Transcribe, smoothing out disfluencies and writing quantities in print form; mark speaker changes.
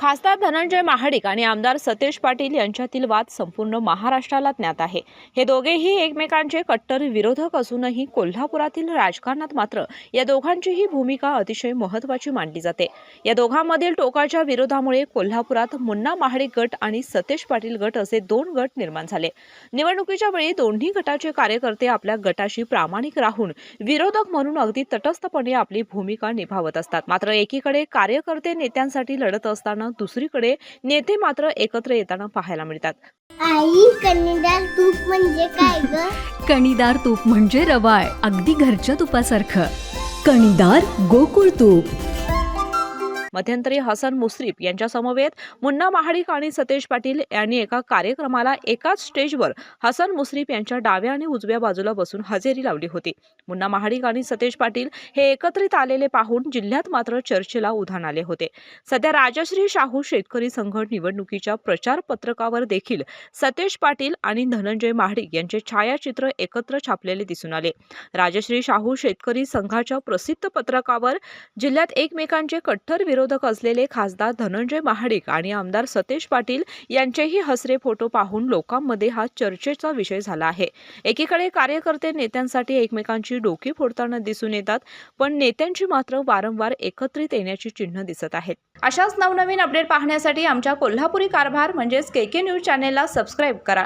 Speaker 1: खासदार धनंजय महाडिक आणि आमदार सतेज पाटील यांच्यातील वाद संपूर्ण महाराष्ट्राला ज्ञात आहे। हे दोघेही एकमेकांचे कट्टर विरोधक असूनही कोल्हापुरातील राजकारणात मात्र या दोघांचीही भूमिका अतिशय महत्त्वाची मानली जाते। या दोघांमधील टोकाच्या विरोधामुळे कोल्हापुरात मुन्ना महाडिक गट आणि सतेज पाटील गट असे दोन गट निर्माण झाले। निवडणुकीच्या वेळी दोन्ही गटाचे कार्यकर्ते आपल्या गटाशी प्रामाणिक राहून विरोधक म्हणून अगदी तटस्थपणे आपली भूमिका निभावत असतात। मात्र एकीकडे कार्यकर्ते नेत्यांसाठी लढत असताना दुसरीकडे नेते मात्र एकत्र येताना पाहायला मिळतात।
Speaker 2: आई, कणीदार तूप म्हणजे काय ग?
Speaker 3: कणीदार तूप म्हणजे रवाळ, अगदी घरच्या तुपासारखं। कणीदार गोकुळ तूप।
Speaker 1: मध्यंतरी हसन मुश्रीफ यांच्या समवेत मुन्ना महाडिक आणि सतेज पाटील यांनी एका कार्यक्रमाला एकाच स्टेजवर हसन मुश्रीफ यांच्या डाव्या आणि उजव्या बाजूला बसून हजेरी लावली होती। मुन्ना महाडिक आणि सतेज पाटील हे एकत्रित आलेले पाहून जिल्ह्यात मात्र चर्चेला उधाण आले होते। सध्या राजश्री शाहू शेतकरी संघ निवडणुकीच्या प्रचार पत्रकावर देखील सतेज पाटील आणि धनंजय महाडिक यांचे छायाचित्र एकत्र छापलेले दिसून आले। राजश्री शाहू शेतकरी संघाच्या प्रसिद्ध पत्रकावर जिल्ह्यात एकमेकांचे कट्टर विरोधक असलेले खासदार धनंजय महाडिक आणि आमदार सतेज पाटील यांचेही हसरे फोटो पाहून लोकांमध्ये हा चर्चेचा विषय झाला आहे। एकीकडे कार्यकर्ते नेत्यांसाठी एकमेकांची डोकी फोडताना दिसून येतात, पण नेत्यांची मात्र वारंवार एकत्रित येण्याची चिन्ह दिसत आहेत। अशाच नवनवीन अपडेट पाहण्यासाठी आमच्या कोल्हापुरी कारभार म्हणजेच KK न्यूज चॅनेलला सबस्क्राईब करा।